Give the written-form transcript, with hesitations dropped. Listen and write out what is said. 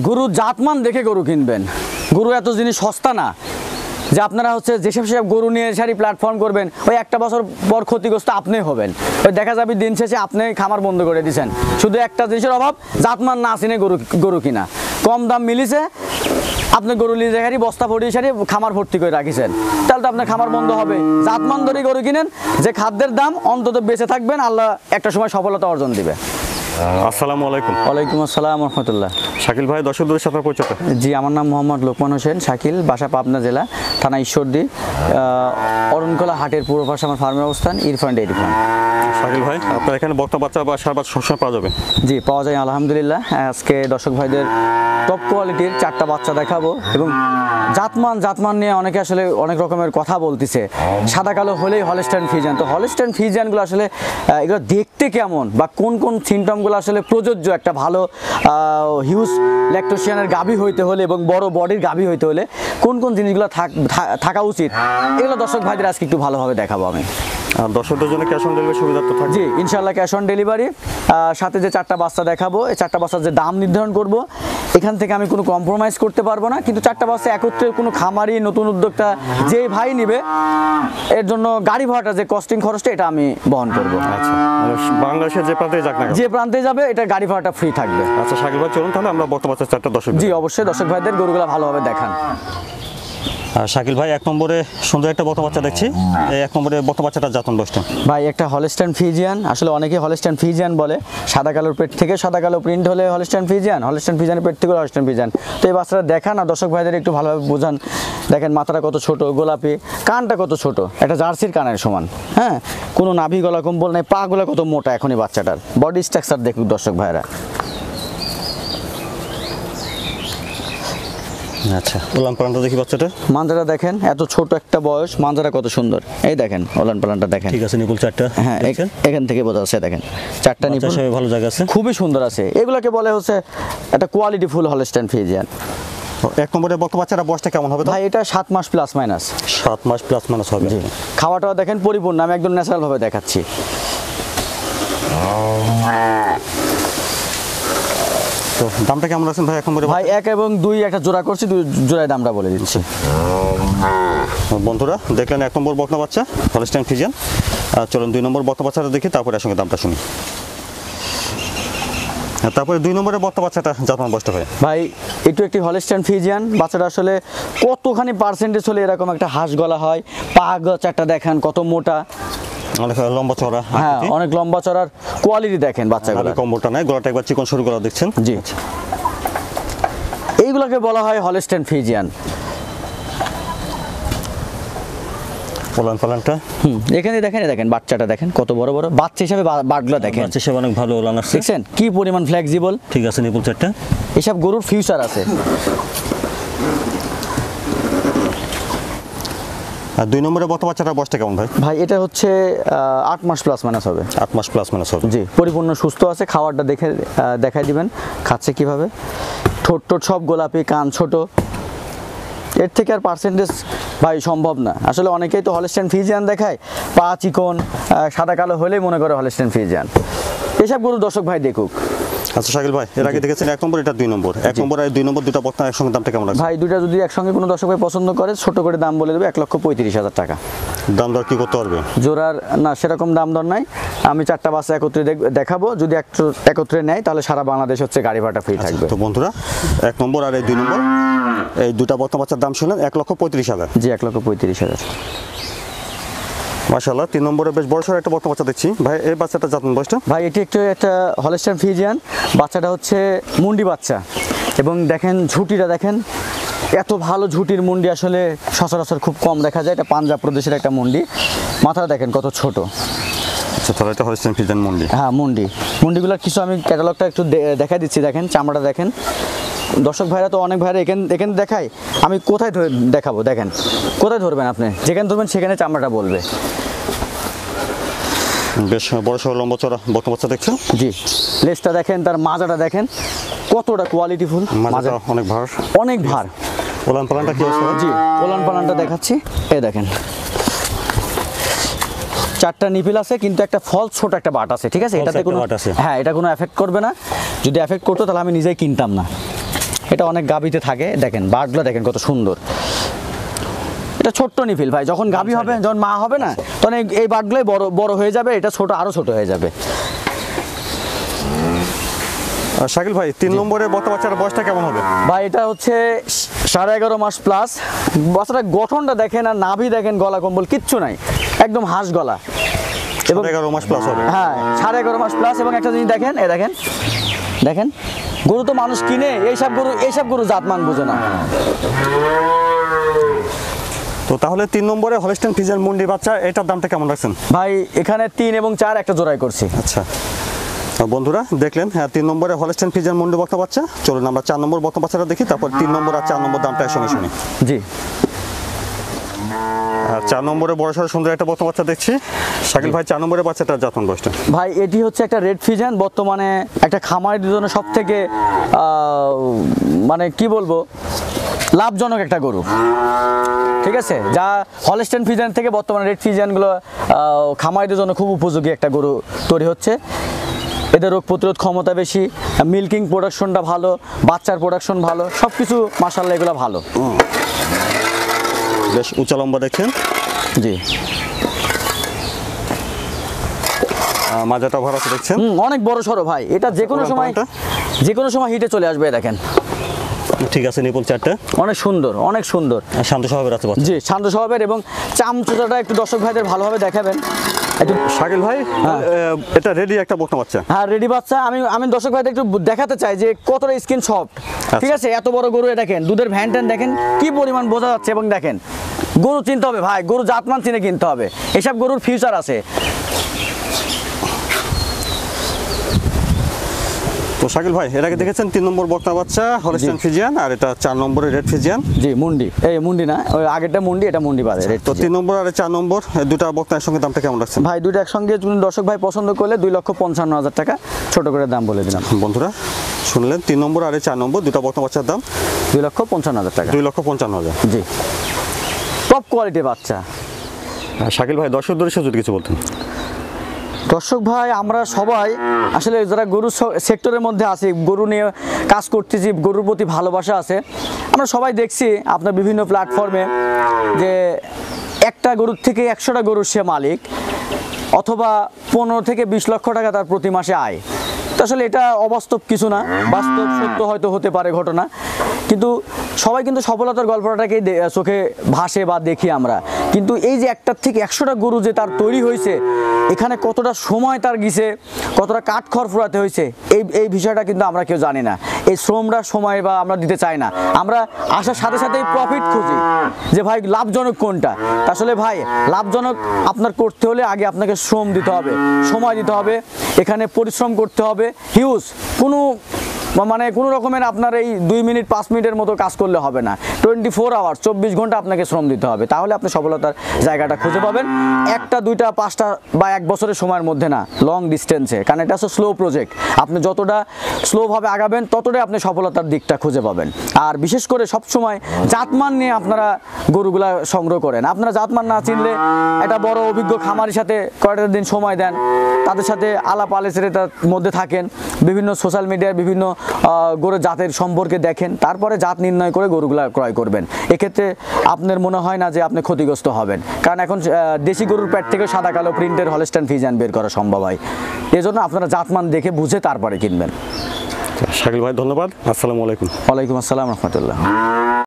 গরু জাতমান দেখে গরু কিনবেন। গরু এত জিনিস সস্তা না যে আপনারা হচ্ছে যেসব গরু নিয়ে সারি প্ল্যাটফর্ম করবেন, ওই একটা বছর পর ক্ষতিগ্রস্ত আপনি হবেন। ওই দেখা যাবে দিন শেষে আপনি খামার বন্ধ করে দিয়েছেন, শুধু একটা জিনিসের অভাব, জাতমান না চিনে গরু কিনা। কম দাম মিলিছে, আপনি গরু লিজে সারি বস্তা ভরিয়ে সারি খামার ভর্তি করে রাখিছেন, তাহলে তো আপনার খামার বন্ধ হবে। জাতমান ধরে গরু কিনেন, যে খাদ্যের দাম অন্তত বেঁচে থাকবেন, আল্লাহ একটা সময় সফলতা অর্জন দিবে। আসসালামু আলাইকুম। ওয়ালাইকুম আসসালাম রহমতুল্লাহ। শাকিল ভাই, দর্শকদের সাথে পরিচয়। জি, আমার নাম মোহাম্মদ লোকমান হোসেন শাকিল, বাসা পাবনা জেলা, থানা ঈশ্বরদী, অরণকোলা হাটের পূর্ব পাশে আমার ফার্মের অবস্থান, ইরফান ডেইরি ফার্ম। শাকিল ভাই, আপনার এখানে বক্তা বাচ্চা বা সার বাচ্চা সবসময় পাওয়া যাবে? জি, পাওয়া যায় আলহামদুলিল্লাহ। আজকে দর্শক ভাইদের টপ কোয়ালিটির 4টা বাচ্চা দেখাবো, এবং জাতমান নিয়ে অনেকে আসলে অনেক রকমের কথা বলতেছে। সাদা কালো হলেই হলস্টাইন ফ্রিজিয়ান, তো হলস্টাইন ফ্রিজিয়ানগুলো আসলে এগুলো দেখতে কেমন বা কোন কোন সিমটমগুলো আসলে প্রযোজ্য একটা ভালো হিউজ ল্যাকটোশিয়ানের গাভী হইতে হলে এবং বড় বডির গাভী হইতে হলে কোন কোন জিনিসগুলো থাকা উচিত, এগুলো দর্শক ভাইদের আজকে একটু ভালোভাবে দেখাবো আমি। আর দর্শকদের জন্য ক্যাশ অন ডেলিভারি সুবিধা তো থাকবে? জি, ইনশাআল্লাহ ক্যাশ অন ডেলিভারি। সাথে যে 4টা বাচ্চা দেখাবো, এই 4টা বাচ্চার যে দাম নির্ধারণ করব, এখান থেকে আমি কোনো কম্প্রোমাইজ করতে পারবো না, কিন্তু 4টা বাচ্চা একত্রে কোনো খামারি নতুন উদ্যোক্তা যে ভাই নিবে, এর জন্য গাড়ি ভাড়াটা যে কস্টিং খরচটা এটা আমি বহন করবো। আচ্ছা, বাংলাদেশের যে প্রান্তে যাক না, যে প্রান্তে যাবে এটা গাড়ি ভাড়াটা ফ্রি থাকবে। আচ্ছা শাকিল ভাই, চলুন তাহলে আমরা বক্তা বাচ্চার 4টা দর্শক। জি অবশ্যই, দর্শক ভাইদের গরুগুলো ভালোভাবে দেখান। শাকিল ভাই, 1 নম্বরে সুন্দর একটা বক্তা বাচ্চা দেখছি। এই 1 নম্বরে বক্তা বাচ্চাটা জাতন বয়সটা? ভাই একটা হলস্টাইন ফ্রিজিয়ান, আসলে অনেকেই হলস্টাইন ফ্রিজিয়ান বলে, সাদা কালোর পেট থেকে সাদা কালো প্রিন্ট হলে হলস্টাইন ফ্রিজিয়ান, হলস্টাইন ফ্রিজিয়ানের পেট থেকে হলস্টাইন ফ্রিজিয়ান। তো এই বাচ্চাটা দেখান আর দর্শক ভাইদের একটু ভালোভাবে বোঝান। দেখেন মাথাটা কত ছোট, গোলাপি, কানটা কত ছোট, একটা জার্সির কানের সমান, হ্যাঁ, কোনো নাভি গলা কম্বল নেই, পা গুলা কত মোটা এখনই বাচ্চাটার। বডি স্ট্রাকচার দেখুন দর্শক ভাইরা। আচ্ছা, ওলান পালানটা দেখি বাচ্চাটা। মাঞ্জাটা দেখেন, এত ছোট একটা বয়স, মাঞ্জাটা কত সুন্দর। এই দেখেন ওলান পালানটা দেখেন। ঠিক আছে, নিপুল 4টা। হ্যাঁ, এখান থেকে বোঝা যাচ্ছে, দেখেন 4টা নিপুল, ভালো জায়গা আছে, খুবই সুন্দর আছে। এগুলোকে বলে হচ্ছে একটা কোয়ালিটি ফুল হলস্টাইন ফ্রিজিয়ান। 1 নম্বরে বক্তা বাচ্চাটা বয়সটা কেমন হবে? ভাই এটা 7 মাস প্লাস মাইনাস। 7 মাস প্লাস মাইনাস হবে। জি, খাওয়াটাও দেখেন পরিপূর্ণ, আমি একদম ন্যাচারাল ভাবে দেখাচ্ছি। তো দামটা কেমন আছেন ভাই 1 নম্বরে? ভাই 1 এবং 2 একটা জোড়া করছি, 2 জোড়ায় দামটা বলে দিচ্ছি। বন্ধুরা দেখলেন 1 নম্বর বক্তা বাচ্চা হলস্টাইন ফ্রিজিয়ান। চলুন 2 নম্বর বক্তা বাচ্চাটা দেখি, তারপরে সঙ্গে দামটা শুনি। তারপরে 2 নম্বরের বক্তা বাচ্চাটা জাতমান বয়সটা ভাই একটু একটি হলস্টাইন ফ্রিজিয়ান বাচ্চাটা আসলে কতখানি পার্সেন্টেজ হলে এরকম একটা হাঁস গলা হয়, পা 4টা দেখেন কত মোটা, অনেক লম্বা চড়া। হ্যাঁ, অনেক লম্বা চড়ার কোয়ালিটি দেখেন বাচ্চাগুলো, কম মোটা নাই, গলাটা একবার চিকন সরু গলা দেখছেন। জি, এইগুলোকে বলা হয় হলস্টাইন ফ্রিজিয়ান। ওলান পালানটা এখানে দেখেন বাচ্চাটা দেখেন কত বড় বড় বাচ্চা হিসাবে, বাটগুলো দেখেন, বাচ্চা হিসেবে অনেক ভালো ওলান আসছে, দেখছেন কি পরিমাণ ফ্লেক্সিবল। ঠিক আছে, নিপুল 4টা। এসব গরুর ফিউচার আছে। আর 2 নম্বরের বক্তা বাচ্চাটা বয়সটা কেমন ভাই? ভাই এটা হচ্ছে 8 মাস প্লাস মাইনাস হবে। 8 মাস প্লাস মাইনাস হবে। জি, পরিপূর্ণ সুস্থ আছে। খাবারটা দেখে দেখাই দিবেন খাচ্ছে কিভাবে। ঠোঁট সব গোলাপি, কান ছোট, এর থেকে আর পার্সেন্টেজ ভাই সম্ভব না। আসলে অনেকেই তো হলস্টাইন ফ্রিজিয়ান দেখায়, পা চিকন সাদা কালো হলেই মনে করে হলস্টাইন ফ্রিজিয়ান। এসব গরু দর্শক ভাই দেখুক। আচ্ছা শাকিল ভাই, এর আগে দেখেছেন 1 নম্বর, এটা 2 নম্বর। 1 নম্বর আর 2 নম্বর দুটো বক্তা একসঙ্গে দামটা কেমন আছে? ভাই দুইটা যদি একসঙ্গে কোনো দর্শক ভাই পছন্দ করে, ছোট করে দাম বলে দেবে 1,35,000 টাকা। দাম দর কি করতে পারবে? জোড়ার না সেরকম দাম দর নাই, আমি 4টা বাচ্চা একত্রে দেখাবো। যদি একত্রে নেয় তাহলে সারা বাংলাদেশ হচ্ছে গাড়ি ভাড়া ফ্রি থাকবে। তো বন্ধুরা 1 নম্বর আর এই 2 নম্বর, এই দুটা বক্তা বাচ্চার দাম শুনলেন 1,35,000। জি, 1,35,000। মাশাআল্লাহ। 3 নম্বরে বেশ বড়সড় একটা বক্তা বাচ্চা দেখছি ভাই। এই বাচ্চাটা জাতমান বয়সটা? ভাই এটি একটা হলস্টাইন ফ্রিজিয়ান, বাচ্চাটা হচ্ছে মুন্ডি বাচ্চা, এবং দেখেন ঝুটিটা দেখেন, এত ভালো ঝুটির মুন্ডি আসলে সচরাচর খুব কম দেখা যায়। এটা পাঞ্জাব প্রদেশের একটা মুন্ডি। মাথাটা দেখেন কত ছোট। আচ্ছা, তাহলে এটা হলস্টাইন ফ্রিজিয়ান মুন্ডি। হ্যাঁ, মুন্ডিগুলোর কিছু আমি ক্যাটালগটা একটু দেখা দিচ্ছি। দেখেন চামড়াটা দেখেন। দর্শক ভাইরা তো অনেক ভাইরা এখানে দেখায়, আমি কোথায় দেখাবো? দেখেন কোথায় ধরবেন আপনি, যেখানে ধরবেন সেখানে চামড়াটা বলবে। বেশ বড়সড় লম্বা চড়া বক্তা বাচ্চা দেখছেন। জি, লেজটা দেখেন, তার মাজাটা দেখেন কতটা কোয়ালিটিফুল, মাজা অনেক ভার, অনেক ভার। ওলান পালানটা কি অবস্থা? জি, ওলান পালানটা দেখাচ্ছি। এই দেখেন 4টা নিপিল আছে, কিন্তু একটা ফলস ছোট একটা বাট আছে, ঠিক আছে? এটাতে কোনো, হ্যাঁ, এটা কোনো এফেক্ট করবে না। যদি এফেক্ট করতো তাহলে আমি নিজেই কিনতাম না। এটা অনেক গাভীতে থাকে, দেখেন বাটগুলো দেখেন কত সুন্দর। এটা ছোট্ট নিফিল ভাই, যখন গাভী হবে, যখন মা হবে না, তখন এই বাটগুলোই বড় বড় হয়ে যাবে, এটা ছোট আরো ছোট হয়ে যাবে। শাকিল ভাই 3 নম্বরে বকনা বাচ্চার বয়সটা কেমন হবে? ভাই এটা হচ্ছে 11.5 মাস প্লাস। বাচ্চাটার গঠনটা দেখেন আর নাভি দেখেন, গলা কম্বল কিচ্ছু নাই, একদম হাঁস গলা। এবং 11 মাস প্লাস হবে। হ্যাঁ 11.5 মাস প্লাস। এবং একটা জিনিস দেখেন, এই দেখেন দেখেন, গরু তো মানুষ কিনে, এইসব গরু জাতমান বোঝে না। তো তাহলে 3 নম্বরে হলস্টাইন ফ্রিজিয়ান মুন্ডি বাচ্চা, এটার দামটা কেমন রাখছেন? ভাই এখানে 3 এবং 4 একটা জোড়াই করছি। আচ্ছা বন্ধুরা দেখলেন, হ্যাঁ 3 নম্বরে হলস্টাইন ফ্রিজিয়ান মুন্ডি বকনা বাচ্চা। চলুন আমরা 4 নম্বর বকনা বাচ্চাটা দেখি, তারপর 3 নম্বর আর 4 নম্বর দামটা একসঙ্গে শুনি। জি, আর 4 নম্বরে বড় সড়ো সুন্দর একটা বকনা বাচ্চা দেখছি। শাকিল ভাই 4 নম্বরের বাচ্চাটার জাতমান বয়সটা? ভাই এটি হচ্ছে একটা রেড ফ্রিজিয়ান, বর্তমানে একটা খামারের জন্য সব থেকে মানে কি বলবো, লাভজনক একটা গরু। ঠিক আছে, যা হলস্টাইন ফ্রিজিয়ান থেকে বর্তমানে রেড ফ্রিজিয়ানগুলো খামারিদের জন্য খুব উপযোগী একটা গরু তৈরি হচ্ছে। এদের রোগ প্রতিরোধ ক্ষমতা বেশি, মিল্কিং প্রোডাকশনটা ভালো, বাচ্চার প্রোডাকশন ভালো, সব কিছু মাশাআল্লাহ এগুলো ভালো। বেশ উঁচা লম্বা দেখছেন। জি, মাজাটা ভরা আছে দেখছেন। অনেক বড় সড়ো ভাই, এটা যে কোনো সময় হিটে চলে আসবে। দেখেন ঠিক আছে, নিপুল 4টা অনেক সুন্দর, অনেক সুন্দর। শান্ত স্বভাবের আছে বাচ্চা। জি, শান্ত স্বভাবের, এবং চামচুটাটা একটু দর্শক ভাইদের ভালোভাবে দেখাবেন একটু। শাকিল ভাই এটা রেডি একটা বকনা বাচ্চা? হ্যাঁ রেডি বাচ্চা। আমি দর্শক ভাইদের একটু দেখাতে চাই যে কতটা স্কিন সফট। ঠিক আছে, এত বড় গরু, দেখেন দুধের ভ্যান ট্যান দেখেন কি পরিমাণ বোঝা যাচ্ছে। এবং দেখেন গরু চিনতে হবে ভাই, গরু জাতমান চিনে কিনতে হবে, এসব গরুর ফিউচার আছে। তো শাকিল ভাই এর আগে দেখেছেন 3 নম্বর বকনা বাচ্চা হলস্টাইন ফ্রিজিয়ান, আর এটা 4 নম্বরে রেড ফ্রিজিয়ান। জি মুন্ডি, এই মুন্ডি না, ওই আগেরটা মুন্ডি, এটা মুন্ডি বাদে রেড। তো 3 নম্বর আর 4 নম্বর দুটা বকনার সঙ্গে দামটা কেমন রাখছেন? ভাই দুইটা একসঙ্গে দর্শক ভাই পছন্দ করলে 2,55,000 টাকা ছোট করে দাম বলে দিলাম। বন্ধুরা শুনলেন, 3 নম্বর আর 4 নম্বর দুটা বকনা বাচ্চার দাম 2,55,000 টাকা। 2,55,000। জি, টপ কোয়ালিটির বাচ্চা। শাকিল ভাই দর্শক দর্শক যদি কিছু বলতেন। দর্শক ভাই আমরা সবাই আসলে যারা গরু সেক্টরের মধ্যে আছি, গরু নিয়ে কাজ করতেছি, গরুর প্রতি ভালোবাসা আছে, আমরা সবাই দেখছি আপনার বিভিন্ন প্ল্যাটফর্মে যে একটা গরুর থেকে 100টা গরুর সে মালিক, অথবা 15 থেকে 20 লক্ষ টাকা তার প্রতি মাসে আয়। তো আসলে এটা অবাস্তব কিছু না, বাস্তব সত্য হয়তো হতে পারে ঘটনা, কিন্তু সবাই কিন্তু সফলতার গল্পটাকেই চোখে ভাসে বা দেখি আমরা। কিন্তু এই যে একটার থেকে 100টা গরু যে তার তৈরি হয়েছে, এখানে কতটা সময় তার গিয়েছে, কতটা কাঠখড় ফুরাতে হয়েছে, এই বিষয়টা কিন্তু আমরা কেউ জানি না। এই শ্রমটা সময় বা আমরা দিতে চাই না, আমরা আসার সাথে সাথেই প্রফিট খুঁজি যে ভাই লাভজনক কোনটা। আসলে ভাই লাভজনক আপনার করতে হলে আগে আপনাকে শ্রম দিতে হবে, সময় দিতে হবে, এখানে পরিশ্রম করতে হবে হিউজ। কোনো রকমের আপনার এই 2 মিনিট 5 মিনিটের মতো কাজ করলে হবে না, 24 আওয়ার্স 24 ঘন্টা আপনাকে শ্রম দিতে হবে, তাহলে আপনি সফলতার জায়গাটা খুঁজে পাবেন। 1টা 2টা 5টা বা 1 বছরের সময়ের মধ্যে না, লং ডিস্টেন্সে, কারণ এটা হচ্ছে স্লো প্রজেক্ট। আপনি যতটা স্লোভাবে আগাবেন ততটাই আপনি সফলতার দিকটা খুঁজে পাবেন। আর বিশেষ করে সবসময় জাতমান নিয়ে আপনারা গরুগুলা সংগ্রহ করেন। আপনারা জাতমান না চিনলে একটা বড় অভিজ্ঞ খামারির সাথে কয়েকটা দিন সময় দেন, তাদের সাথে আলাপ আলোচনার মধ্যে থাকেন, বিভিন্ন সোশ্যাল মিডিয়ার বিভিন্ন গরুর জাতের সম্পর্কে দেখেন, তারপরে জাত নির্ণয় করে গরুগুলা ক্রয় করবেন। এক্ষেত্রে আপনার মনে হয় না যে আপনি ক্ষতিগ্রস্ত হবেন, কারণ এখন দেশি গরুর পেট থেকে সাদা কালো প্রিন্টের হলস্টাইন ফ্রিজিয়ান বের করা সম্ভব হয়। এজন্য আপনারা জাতমান দেখে বুঝে তারপরে কিনবেন। শাকিল ভাই ধন্যবাদ, আসসালামু আলাইকুম। ওয়ালাইকুম আসসালাম রহমতুল্লাহ।